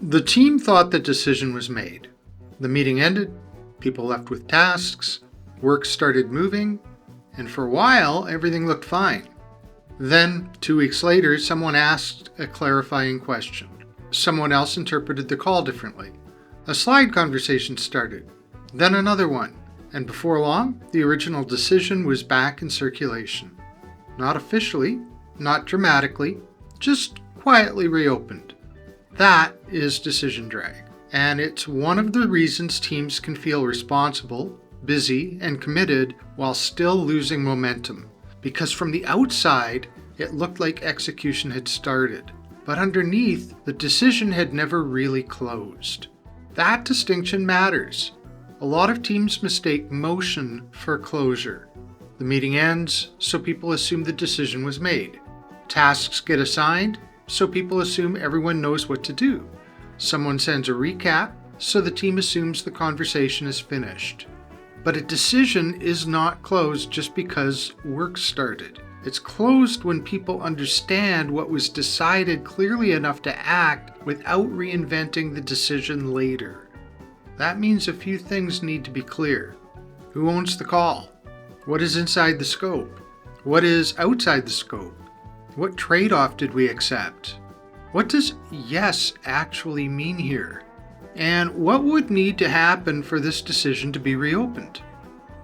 The team thought the decision was made. The meeting ended, people left with tasks, work started moving, and for a while, everything looked fine. Then, 2 weeks later, someone asked a clarifying question. Someone else interpreted the call differently. A slide conversation started, then another one, and before long, the original decision was back in circulation. Not officially, not dramatically, just quietly reopened. That is decision drag, and it's one of the reasons teams can feel responsible, busy, and committed while still losing momentum. Because from the outside, it looked like execution had started, but underneath, the decision had never really closed. That distinction matters. A lot of teams mistake motion for closure. The meeting ends, so people assume the decision was made. Tasks get assigned, so people assume everyone knows what to do. Someone sends a recap, so the team assumes the conversation is finished. But a decision is not closed just because work started. It's closed when people understand what was decided clearly enough to act without reinventing the decision later. That means a few things need to be clear. Who owns the call? What is inside the scope? What is outside the scope? What trade-off did we accept? What does yes actually mean here? And what would need to happen for this decision to be reopened?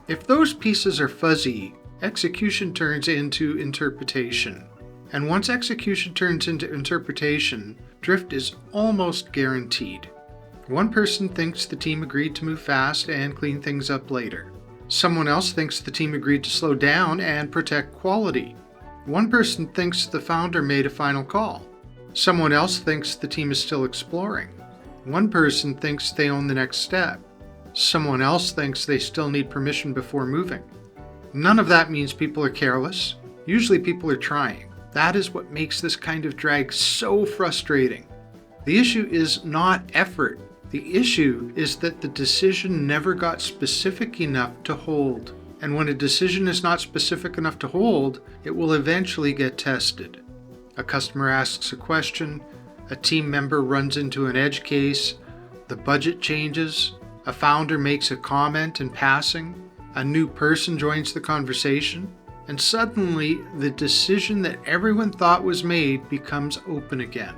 If those pieces are fuzzy, execution turns into interpretation. And once execution turns into interpretation, drift is almost guaranteed. One person thinks the team agreed to move fast and clean things up later. Someone else thinks the team agreed to slow down and protect quality. One person thinks the founder made a final call. Someone else thinks the team is still exploring. One person thinks they own the next step. Someone else thinks they still need permission before moving. None of that means people are careless. Usually people are trying. That is what makes this kind of drag so frustrating. The issue is not effort. The issue is that the decision never got specific enough to hold. And when a decision is not specific enough to hold, it will eventually get tested. A customer asks a question, a team member runs into an edge case, the budget changes, a founder makes a comment in passing, a new person joins the conversation, and suddenly the decision that everyone thought was made becomes open again.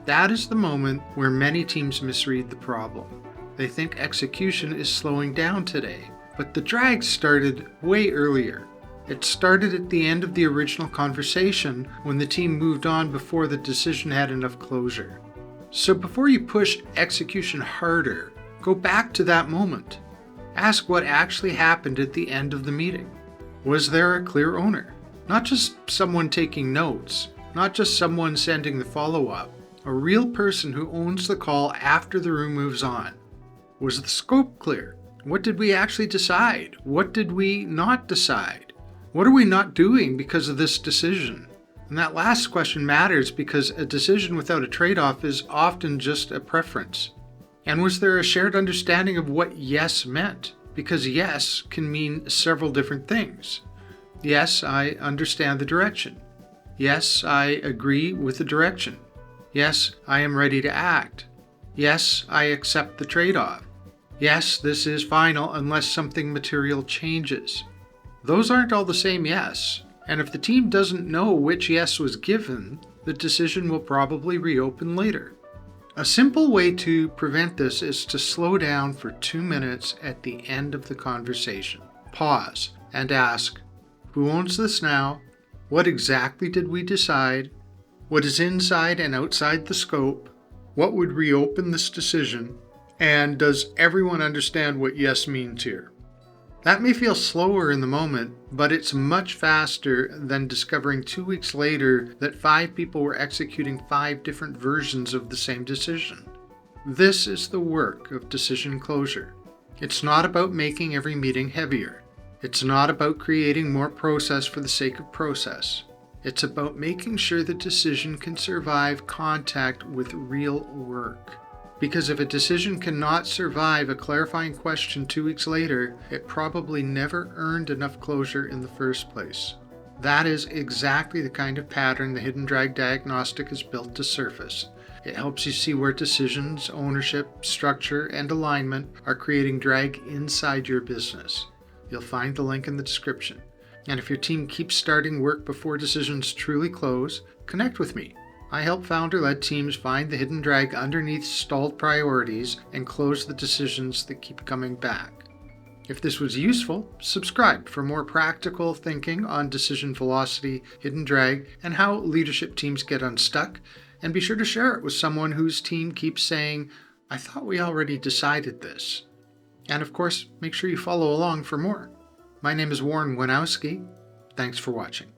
That is the moment where many teams misread the problem. They think execution is slowing down today, but the drag started way earlier. It started at the end of the original conversation when the team moved on before the decision had enough closure. So before you push execution harder, go back to that moment. Ask what actually happened at the end of the meeting. Was there a clear owner? Not just someone taking notes, not just someone sending the follow-up. A real person who owns the call after the room moves on. Was the scope clear? What did we actually decide? What did we not decide? What are we not doing because of this decision? And that last question matters because a decision without a trade-off is often just a preference. And was there a shared understanding of what yes meant? Because yes can mean several different things. Yes, I understand the direction. Yes, I agree with the direction. Yes, I am ready to act. Yes, I accept the trade-off. Yes, this is final unless something material changes. Those aren't all the same yes, and if the team doesn't know which yes was given, the decision will probably reopen later. A simple way to prevent this is to slow down for 2 minutes at the end of the conversation. Pause and ask, who owns this now? What exactly did we decide? What is inside and outside the scope? What would reopen this decision? And does everyone understand what yes means here? That may feel slower in the moment, but it's much faster than discovering 2 weeks later that 5 people were executing 5 different versions of the same decision. This is the work of decision closure. It's not about making every meeting heavier. It's not about creating more process for the sake of process. It's about making sure the decision can survive contact with real work. Because if a decision cannot survive a clarifying question 2 weeks later, it probably never earned enough closure in the first place. That is exactly the kind of pattern the Hidden Drag Diagnostic is built to surface. It helps you see where decisions, ownership, structure, and alignment are creating drag inside your business. You'll find the link in the description. And if your team keeps starting work before decisions truly close, connect with me. I help founder-led teams find the hidden drag underneath stalled priorities and close the decisions that keep coming back. If this was useful, subscribe for more practical thinking on decision velocity, hidden drag, and how leadership teams get unstuck. And be sure to share it with someone whose team keeps saying, "I thought we already decided this." And of course, make sure you follow along for more. My name is Warren Winowski. Thanks for watching.